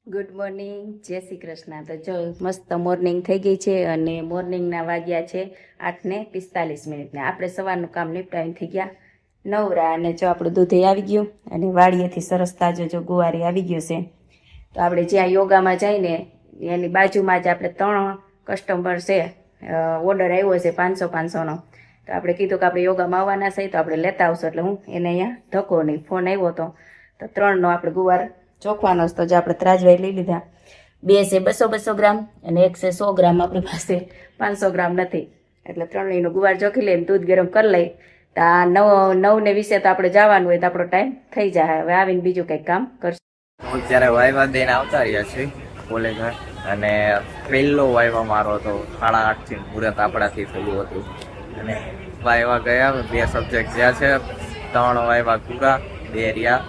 Good morning, જય શ્રી કૃષ્ણ. તો જો મસ્ત મોર્નિંગ થઈ ગઈ છે અને મોર્નિંગના વાગ્યા છે 8:45. આપણે સવારનું કામ નિપટાવીને થઈ ગયા નવરા. અને જો આપણું દૂધ આવી ગયું અને વાડીએથી સરસ તાજો જો ગુવારી આવી ગયું છે. તો આપણે જ્યાં યોગામાં જઈને એની બાજુમાં જ આપણે 3 કસ્ટમર છે, ઓર્ડર આવ્યો છે 500-500નો. તો આપણે કીધું કે આપણે યોગામાં આવવાના છે તો આપણે લેતા આવશો. એટલે હું એને અહીંયા ધક્કો નહીં, ફોન આવ્યો તો 3નો આપણે ગુવાર ચોખવાનો. તો જો આપણે ત્રાજવાઈ લઈ લીધા. 2 છે 200 ગ્રામ અને 1 છે 100 ગ્રામ. આપણી પાસે 500 ગ્રામ નથી એટલે 3નો ગુવાર ચોખી લઈને દૂધ ગરમ કરી લઈ. તો આ 9:20 તો આપણે જવાનું હોય તો આપણો ટાઈમ થઈ જાય. હવે આવીને બીજું કંઈક કામ કરશું. અત્યારે વાયવા દઈને આવતા રહ્યા છે કોલેજ, અને પહેલો વાયવા મારો હતો 8:30 થી મુહૂર્ત આપણાથી થયું હતું. અને વાયવા ગયા, 2 સબ્જેક્ટ જ્યાં છે, 3 વાયવા પૂરા, 2 રહ્યા.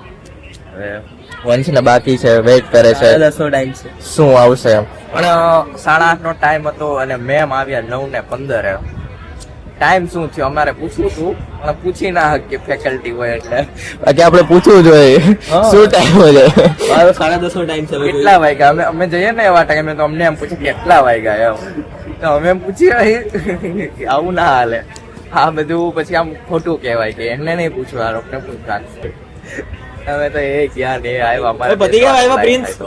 હવે વંશ ને બાકી છે, વેઇટ કરે છે શું આવશે એમ. પણ 8:30નો ટાઈમ હતો અને મેમ આવ્યા 9:15. ટાઈમ શું થયો અમારે પૂછવું હતું, પણ પૂછી ના હકી ફેકલ્ટી હોય એટલે બાકી આપણે પૂછવું જોઈએ શું ટાઈમ હોય. 10:30 ટાઈમ છે, કેટલા વાગ્યા અમે જઈએ ને એવા ટાઈમે તો અમને એમ પૂછે કેટલા વાગ્યા એમ. તો અમે એમ પૂછીએ આવું ના હાલે. આ બધું પછી આમ ખોટું કહેવાય કે એમને નહીં પૂછવા, આપણે પૂછવા. અમે તો એ ગયા ને આવ્યા અમારે બધી ગયા આવ્યા પ્રિન્સ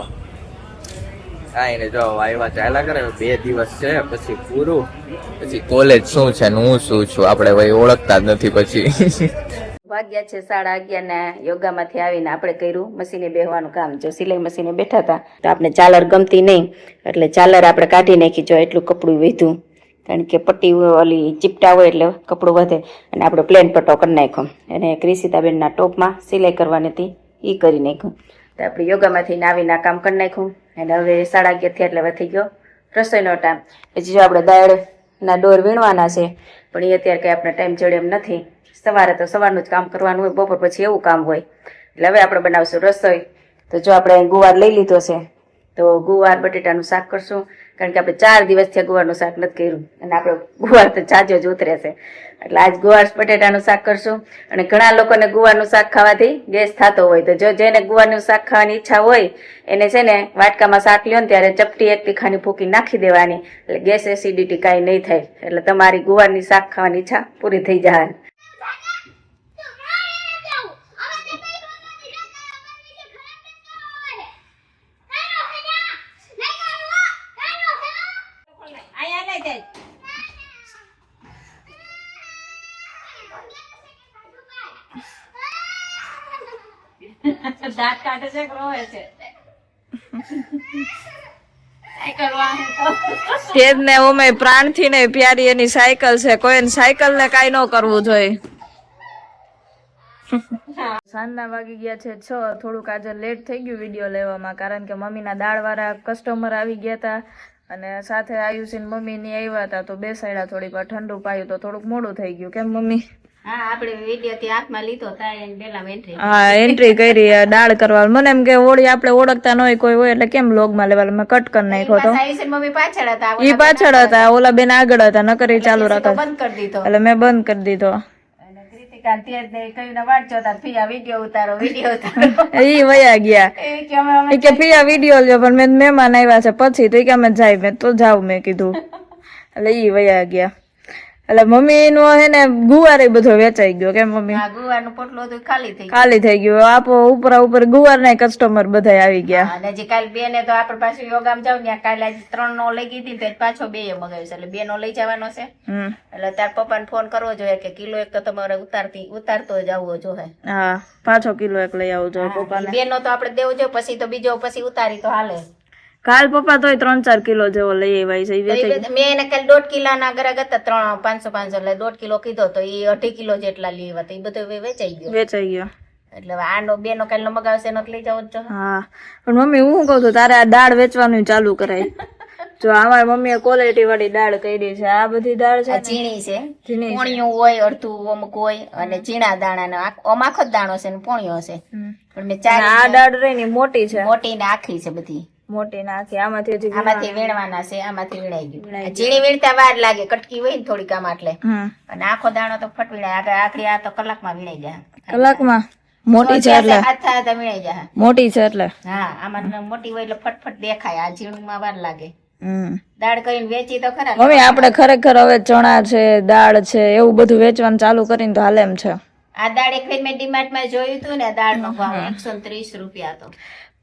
કાંઈ ને જો આવ્યા ચાલ્યા કરે. 2 દિવસ છે પછી પૂરું, પછી કોલેજ શું છે ને હું શું છું આપણે ભાઈ ઓળખતા જ નથી. પછી વાગ્યા છે 11:30 ને યોગામાંથી આવીને આપણે કર્યું મશીને બેસવાનું કામ. જો સિલાઈ મશીને બેઠા હતા તો આપણે ચાલર ગમતી નહીં એટલે ચાલર આપણે કાઢી નાખી. જો એટલું કપડું વધ્યું, કારણ કે પટ્ટી ઓલી ચીપટા હોય એટલે કપડું વધે. અને આપણે પ્લેન પટ્ટો કરી નાખ્યો. અને ક્રિશિતાબેનના ટોપમાં સિલાઈ કરવાની હતી એ કરી નાખ્યું. તો આપણે યોગામાંથી આવીને આ કામ કરી નાખ્યું. અને હવે 11:30 થયા એટલે હવે થઈ ગયો રસોઈનો ટાઈમ. પછી જો આપણે દાળના ડોર વીણવાના છે, પણ એ અત્યારે કંઈ આપણે ટાઈમ જડે એમ નથી. સવારે તો સવારનું જ કામ કરવાનું હોય, બપોર પછી એવું કામ હોય. એટલે હવે આપણે બનાવશું રસોઈ. તો જો આપણે ગુવાર લઈ લીધો છે તો ગુવાર બટેટાનું શાક કરશું, કારણ કે આપણે 4 દિવસથી ગુવારનું શાક નથી કર્યું અને આપણે ગુવાર તો જાજો જ ઉતરે છે. એટલે આજ ગુવાર બટેટાનું શાક કરશું. અને ઘણા લોકોને ગુવારનું શાક ખાવાથી ગેસ થતો હોય, તો જો જેને ગુવારનું શાક ખાવાની ઈચ્છા હોય એને છે ને વાટકામાં શાક લ્યો ને ત્યારે ચપટી 1 તીખાની ફૂકી નાખી દેવાની, એટલે ગેસ એસિડિટી કાંઈ નહીં થાય. એટલે તમારી ગુવારની શાક ખાવાની ઈચ્છા પૂરી થઈ જાય. દાંત કાઢે છે કે રોવે છે? તેજ ને ઓમે પ્રાણ થી ને પ્યારી એની સાયકલ છે, કોઈ સાયકલ ને કાઈ ન કરવું જોઈએ. સાંજના વાગી ગયા છે 6. થોડુંક આજે લેટ થઈ ગયું વિડીયો લેવામાં, કારણ કે મમ્મીના દાળ વાળા કસ્ટમર આવી ગયા હતા અને સાથે આયુષી મમ્મી ની આવ્યા હતા. તો બેસાડ્યા, થોડીક વાર ઠંડુ પાયું તો થોડુંક મોડું થઈ ગયું. કેમ મમ્મી? હા, આપણે વિડિયો થી હાથમાં લીધો થાય એને પેલા એન્ટ્રી. હા, એન્ટ્રી કરી દાળ કરવા. મને એમ કે ઓળી આપણે ઓળખતા ન હોય કોઈ હોય એટલે કેમ લોગ માં લેવા, મેં કટ કરી નાખ્યો તો. મમ્મી પાછળ હતા, ઈ પાછળ હતા, ઓલા બેન આગળ હતા, નકર ઈ ચાલુ રાખો. બંધ કરી દીધો એટલે મેં બંધ કરી દીધો. અને કૃતિકા તે કયું ના વાટ જોતા ફિયા વિડિયો ઉતારો. ઈ વયા ગયા. એ કે ફિયા વિડિયો લ્યો, પણ મેં મહેમાન આવ્યા છે પછી તો કે અમે જાય. મેં તો જાવ મેં કીધું. એટલે ઈ વયા ગયા. એટલે મમ્મી નો હે ને ગુવાર બધો વેચાઈ ગયો. કેમ મમ્મી? ગુવારનું પોટલું હતું ખાલી થઈ ગયું. આપો ઉપર ગુવાર ના કસ્ટમર બધા આવી ગયા. અને જે કાલ 2 ને તો આપણે પાછું યોગામાં જાવ ને, કાલે 3 નો લઈ ગઈ હતી તો પાછો 2 મગાવ્યો છે. એટલે 2 નો લઈ જવાનો છે. એટલે તાર પપ્પાને ફોન કરવો જોઈએ કે કિલો 1 તો તમારે ઉતારતો જ આવવો જોઈએ. હા, પાછો કિલો 1 લઈ આવવો જોઈએ પપ્પાને. 2 નો તો આપણે દેવું જોઈએ, પછી તો બીજો પછી ઉતારી તો હાલે. કાલ પપ્પા તોય 3-4 કિલો જેવો લઈ આવ્યા છે. મેં એને કાલ 1.5 કિલોના ઘરે હતા, 500 એટલે 1.5 કિલો કીધો તો એ 2.5 કિલો જેટલા લેવા તો એ બધું વેચાઈ ગયો. એટલે આનો 2 નો કાલ નો મગાવશે એનો લઈ જવો જ. હા, પણ મમ્મી હું કહું છું તારે આ દાળ વેચવાનું ચાલુ કરાય. જો અમારી મમ્મીએ ક્વોલિટી વાળી દાળ કરી છે. આ બધી દાળ છે ઝીણી છે, પોણિયું હોય, અડધું અમુક હોય, અને ઝીણા દાણા આખો જ દાણો છે ને પોણિયો છે. પણ મેં આ દાળ રહી ને મોટી છે, મોટી ને આખી છે બધી. મોટી નાખી આમાંથી વીણવાના છે. આમાંથી વીણાઈ ગયું. ઝીણી વીણતા વાર લાગે, કટકી હોય ને થોડીક આમ એટલે. અને આખો દાણો તો ફટ વીણાય. આખરી આ તો કલાકમાં વીણાઈ જાય. કલાકમાં? મોટી છે એટલે હાથ થાય મીણાઈ જાય. મોટી છે એટલે હા આમાં મોટી હોય એટલે ફટફટ દેખાય, આ ઝીણુંમાં વાર લાગે. હમ દાળ કરીને વેચી તો ખરા. મમ્મી આપણે ખરેખર હવે ચણા છે, દાળ છે, એવું બધું વેચવાનું ચાલુ કરીને તો હાલે એમ છે. આ દાળ એક વખત મેં ડીમાર્ટ માં જોયું હતું ને, દાળ નો ભાવ 130 રૂપિયા હતો.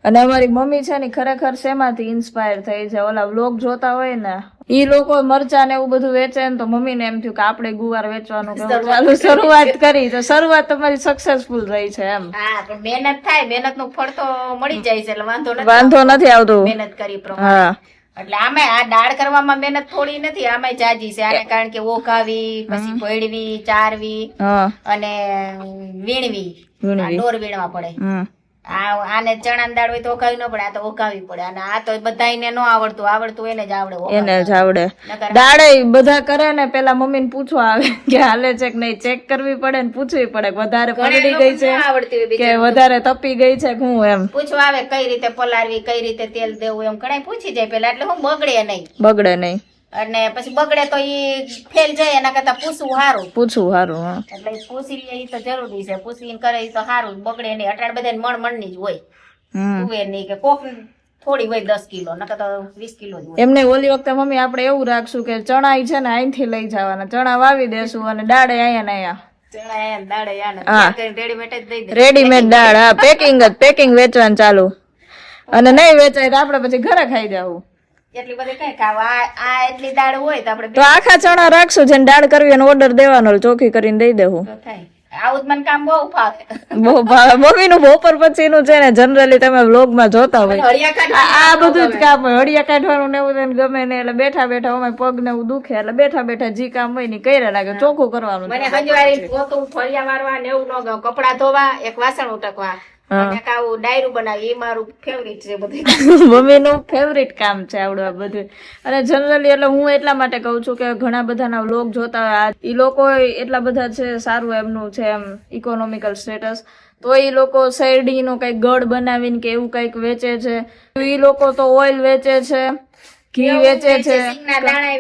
અને અમારી મમ્મી છે ને ખરેખર શેમાંથી ઇન્સ્પાયર થઈ છે, ઓલા વ્લોગ જોતા હોય ને ઈ લોકો મરચા ને એવું બધું વેચે ને તો મમ્મીને એમ થયું કે આપણે ગુવાર વેચવાનું ચાલુ શરૂઆત કરી, તો શરૂઆત તમારી સક્સેસફુલ રહી છે એમ. હા પણ મહેનત થાય, મહેનત નું ફળ તો મળી જાય છે એટલે વાંધો નથી આવતો. મહેનત કરી પ્રમાણે. એટલે આમાં આ દાળ કરવામાં મહેનત થોડી નથી, આમાં જાજી છે. આને કારણ કે ઓકાવી, પછી ભેળવી, ચારવી અને વીણવી, ડોર વીણવા પડે. આને ચણા દાળ હોય તો ઓકાવી ન પડે, આ તો ઓકાવી પડે. અને આ તો બધાને ન આવડતું એને જ આવડે. એને જ આવડે. દાળે બધા કરે ને પેલા મમ્મી ને પૂછવા આવે કે હાલે છે કે નહીં, ચેક કરવી પડે ને પૂછવી પડે કે વધારે પલળી ગઈ છે કે વધારે તપી ગઈ છે હું એમ પૂછવા આવે. કઈ રીતે પલાળવી, કઈ રીતે તેલ દેવું, એમ ઘણા પૂછી જાય પેલા, એટલે હું બગડે નહીં. અને પછી બગડે તો ઈ ફેલ જાય, એના કરતા પૂછવું સારું. એટલે પૂછી લે ઈ તો જરૂરી છે, પૂછીને કરે ઈ તો સારું, બગડે નહીં. અટાણ બધા મણ ની જ હોય, તુવેર નહીં કે કોક થોડી હોય 10 કિલો, નકર તો 20 કિલો જ હોય. એમને ઓલી વખતે મમ્મી આપણે એવું રાખશું કે ચણા છે ને અહીંથી લઈ જવાના, ચણા વાવી દેશું અને દાળે અહીંયા રેડીમેડ દાળ. હા, પેકિંગ વેચવાનું ચાલુ. અને નહીં વેચાય તો આપણે પછી ઘરે ખાઈ જવું. એટલી બધી કઈ ખાવા, આ એટલી દાળ હોય તો આપણે તો આખા ચણા રાખશું, જેને દાળ કરવી એને ઓર્ડર દેવાનો, ચોખ્ખી કરીને દઈ દેવું. આવું મને કામ બહુ ભાવે. મમ્મી નું બપોર પછી નું છે ને જનરલી તમે વ્લોગ માં જોતા હોય આ બધું જ કામ હોય. હળિયા કાઢવાનું ને એવું ગમે ને, એટલે બેઠા બેઠા અમે પગ ને એવું દુખે એટલે બેઠા બેઠા જે કામ હોય ને કર્યા લાગે, ચોખ્ખું કરવાનું. મને હંજવારી પોતું ફળિયા મારવા ને એવું ન ગમે, કપડા ધોવા, એક વાસણ ઉટકવા, ડાયરું બનાવી, એ મારું ફેવરિટ છે બધું. મમ્મી નું ફેવરિટ કામ છે આવડું બધું. અને જનરલી એટલે હું એટલા માટે કઉ છું કે ઘણા બધાના વ્લોગ જોતા હોય, ઈ લોકો એટલા બધા છે, સારું એમનું છે એમ ઇકોનોમિકલ સ્ટેટસ, તો ઈ લોકો શેરડી નું કઈક ગળ બનાવીને કે એવું કઈક વેચે છે. ઈ લોકો તો ઓઇલ વેચે છે, ઘી વેચે છે,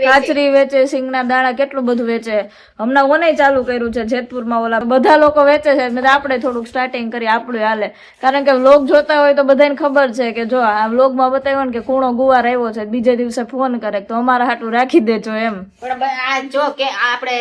કાચરી વેચે, સિંગના દાણા, કેટલું બધું વેચે. હમણાં ઓને ચાલુ કર્યું છે જેતપુરમાં, ઓલા બધા લોકો વેચે છે. આપણે થોડુંક સ્ટાર્ટિંગ કરી, આપણું હાલે. કારણ કે વ્લોગ જોતા હોય તો બધાને ખબર છે કે જો આ વ્લોગમાં બતાવ્યો ને કે કૂણો ગુવાર આવ્યો છે, બીજે દિવસે ફોન કરે તો અમારા હાટું રાખી દેજો એમ. પણ આ જો કે આપણે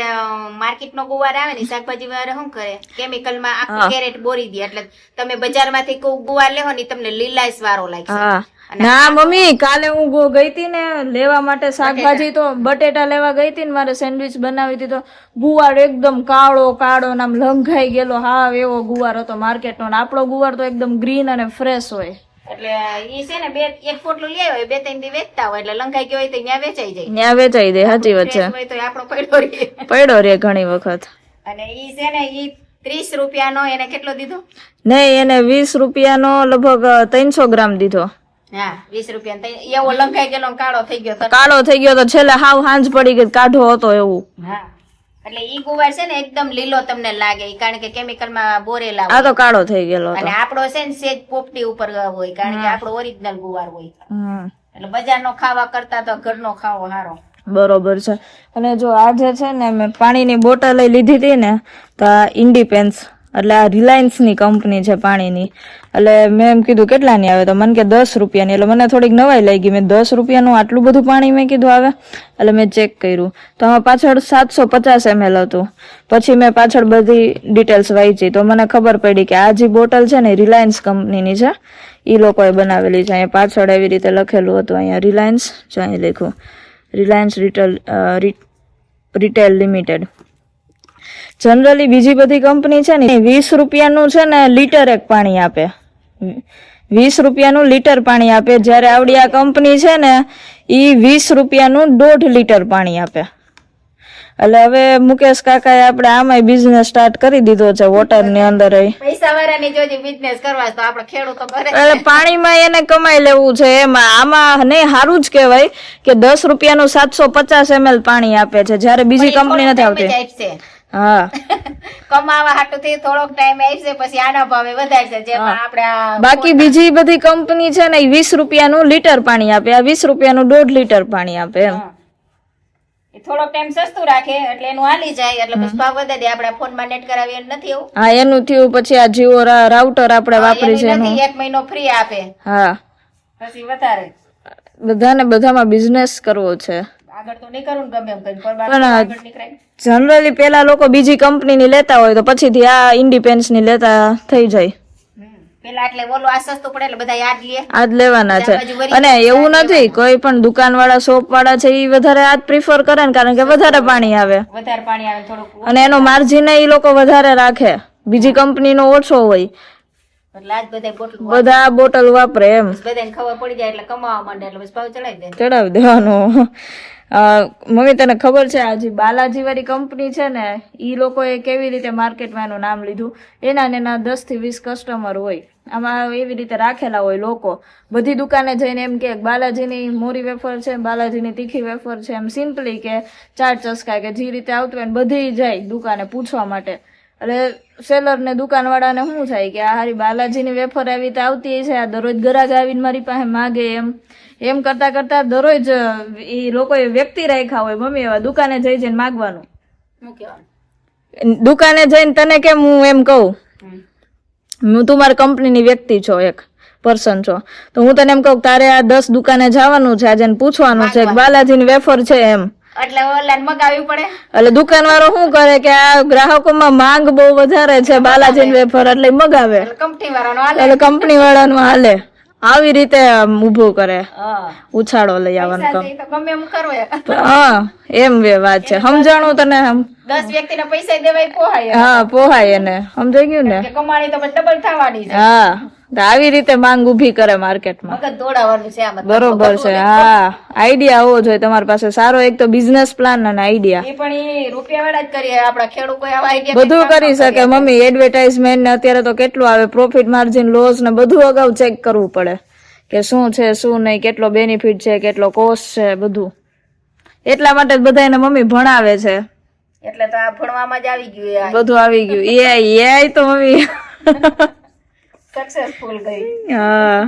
માર્કેટ નો ગુવાર આવે ને, શાકભાજી વાળા શું કરે, કેમિકલમાં આખું કેરેટ બોરી દે. એટલે તમે બજારમાંથી ગુવાર લેવો ને તમને લીલાઈસ વાળો લાગશે. ના મમ્મી, કાલે હું ગઈ હતી ને લેવા માટે શાકભાજી, તો બટેટા લેવા ગઈ હતી ને મારે સેન્ડવીચ બનાવી હતી, તો ગુવાર એકદમ કાળો નામ લંઘાઈ ગયેલો. હા, એવો ગુવાર હતો માર્કેટ નો. આપણો ગુવાર તો એકદમ ગ્રીન અને ફ્રેશ હોય. એટલે ઈ છે ને એક પોટલું લઈ આવ્યો, 2-3 દી વેચતા હોય, એટલે લંઘાઈ ગયો હોય તો ત્યાં વેચાઈ જાય. ત્યાં વેચાઈ દે. સાચી વાત છે. તો આપણો પડ્યો રે ઘણી વખત. અને ઈ છે ને ઈ 30 રૂપિયાનો એને કેટલો દીધો? નહીં, એને 20 રૂપિયાનો લગભગ 300 ગ્રામ દીધો. હા, 20 રૂપિયા. એવો લંઘાઈ ગયેલો, કાળો થઈ ગયો તો છેલ્લે હાવ હાંજ પડી ગઈ, કાઢો હતો એવું. હા, એટલે ઈ ગુવાર છે ને એકદમ લીલો તમને લાગે, કારણ કે કેમિકલ માં બોરેલા. આ તો કાળો થઈ ગયેલો. અને આપણો છે ને સેજ પોપટી ઉપર હોય, કારણ કે આપણો ઓરિજિનલ ગુવાર હોય. એટલે બજારનો ખાવા કરતા તો ઘરનો ખાવો સારો. બરોબર છે. અને જો આજે છે ને મેં પાણીની બોટલ લીધી હતી ને, તો ઇન્ડિપેન્સ એટલે આ રિલાયન્સ ની કંપની છે પાણીની. એટલે મેં એમ કીધું કેટલાની આવે, તો મને કે 10 રૂપિયાની. એટલે મને થોડીક નવાઈ લાગી, મેં 10 રૂપિયાનું આટલું બધું પાણી મેં કીધું આવે. એટલે મેં ચેક કર્યું તો આમાં પાછળ 750 ml હતું. પછી મેં પાછળ બધી ડિટેલ્સ વાંચી તો મને ખબર પડી કે આ જે બોટલ છે ને રિલાયન્સ કંપનીની છે, એ લોકોએ બનાવેલી છે. અહીંયા પાછળ એવી રીતે લખેલું હતું, અહીંયા રિલાયન્સ જો અહીં લખ્યું, રિલાયન્સ રિટેલ લિમિટેડ. જનરલી બીજી બધી કંપની છે ને 20 રૂપિયાનું છે ને લીટર એક પાણી આપે, 20 રૂપિયાનું લીટર પાણી આપે. જયારે આવડી આ કંપની છે ને ઈ 20 રૂપિયાનું 1.5 લીટર પાણી આપે. એટલે હવે મુકેશ કાકાએ આપણે આમાંય બિઝનેસ સ્ટાર્ટ કરી દીધો છે વોટર ની અંદર. પૈસા વાળાની જોજે બિઝનેસ કરવા તો આપણે ખેડૂતો કરે. એટલે પાણીમાં એને કમાઈ લેવું છે એમાં. આમાં નહીં, સારું જ કહેવાય કે 10 રૂપિયાનું 750 ml પાણી આપે છે, જયારે બીજી કંપની નથી આવતી. હા, કમાવા હાટુથી થોડોક ટાઈમ આવશે, પછી આના ભાવે વધારશે. જેમાં આપણે બાકી બીજી બધી કંપની છે ને 20 રૂપિયાનું લીટર પાણી આપે, આ 20 રૂપિયાનું 1.5 લીટર પાણી આપે એમ. એ થોડોક ટાઈમ સસ્તું રાખે એટલે એનું હાલી જાય એટલે પછી ભાવ વધે દે. આપડા ફોનમાં નેટ કરાવીએ નથી એવું. હા એનું થયું. પછી આ જીઓ રાઉટર આપણે વાપરી છે એનું એનું. નથી 1 મહિનો ફ્રી આપે હા પછી વધારે. બધાને બધામાં બિઝનેસ કરવો છે. આગળ તો નહીં કરું ને ગમે એમ કરીને પણ પણ આગળ નીકળાય. જનરલી પેલા લોકો બીજી કંપનીની લેતા હોય તો પછીથી આ ઇન્ડિપેન્ડન્સ ની લેતા થઈ જાય. પેલા એટલે ઓલું આ સસ્તું પડે એટલે બધા યાદ લે. આજ લેવાના છે. અને એવું નથી કોઈ પણ દુકાન વાળા શોપ વાળા છે એ વધારે આજ પ્રિફર કરે ને કારણ કે વધારે પાણી આવે વધારે પાણી આવે થોડુંક અને એનો માર્જિન એ લોકો વધારે રાખે. બીજી કંપનીનો ઓછો હોય. એટલે આજ બધા બોટલ બધા બોટલ વાપરે એમ. બધાને ખબર પડી જાય એટલે કમાવા માંડે એટલે બસ ભાવ ચડાવી દે. ચડાવી દેવાનું. મમ્મી તને ખબર છે આ જે બાલાજી વાળી કંપની છે ને ઈ લોકોએ કેવી રીતે માર્કેટમાં એનું નામ લીધું? એના ને એના 10 થી 20 કસ્ટમર હોય. આમાં એવી રીતે રાખેલા હોય લોકો. બધી દુકાને જઈને એમ કે બાલાજીની મોરી વેફર છે, બાલાજીની તીખી વેફર છે, એમ સિમ્પલી કે ચાટ ચસ્કા કે જે રીતે આવતું હોય ને બધી જાય દુકાને પૂછવા માટે. એટલે સેલર ને દુકાન વાળાને શું થાય કે આ હારી બાલાજીની વેફર આવી રીતે આવતી છે, આ દરરોજ ગરાગ આવીને મારી પાસે માગે એમ કરતા કરતા દરરોજ એ લોકોએ વ્યક્તિ રાખ્યા હોય મમ્મી એવા દુકાને જઈને માગવાનું. શું કહેવાનું? દુકાને જઈને તને કેમ હું એમ કહું હું તું મારી કંપનીની વ્યક્તિ છો, એક પર્સન છો, તો હું તને એમ કહું તારે આ 10 દુકાને જવાનું છે, આજે પૂછવાનું છે કે બાલાજીની વેફર છે એમ. એટલે ઓનલાઈન મગાવવી પડે. એટલે દુકાન વાળો શું કરે કે આ ગ્રાહકોમાં માંગ બહુ વધારે છે બાલાજીની વેફર એટલે મગાવે. કંપની વાળાનો હાલે. એટલે કંપની વાળાનું હાલે. આવી રીતે ઊભું કરે. હા ઉછાળો લઈ આવવાનું કામ. તો ગમે એમ કરવે. હા એમ વાત છે. સમજાણું તને? 10 વ્યક્તિને પૈસા દેવાય પોહાય. હા પોહાય એને. સમજાઈ ગયું ને? કે કમાણી તો ડબલ થવાની છે. હા તો આવી રીતે માંગ ઊભી કરે માર્કેટમાં. મગજ દોડાવવાનું છે આમાં. બરોબર છે. હા આઈડિયા હોવો જોઈએ તમારી પાસે સારો, એક તો બિઝનેસ પ્લાન અને આઈડિયા. એ પણ એ રૂપિયા વાળા જ કરીએ. આપડા ખેડૂત કોઈ આવા આઈડિયા બધું કરી શકે મમ્મી. એડવર્ટાઇઝમેન્ટ ને અત્યારે તો કેટલું આવે, પ્રોફિટ માર્જિન લોસ ને બધું અગાઉ ચેક કરવું પડે કે શું છે શું નહીં, કેટલો બેનિફિટ છે, કેટલો કોસ્ટ છે, બધું. એટલા માટે જ બધા એને મમ્મી ભણાવે છે. એટલે તો આ ભણવામાં જ આવી ગયું. બધું આવી ગયું. એઆઈ તો મમ્મી સક્સેસફુલ ગઈ. હા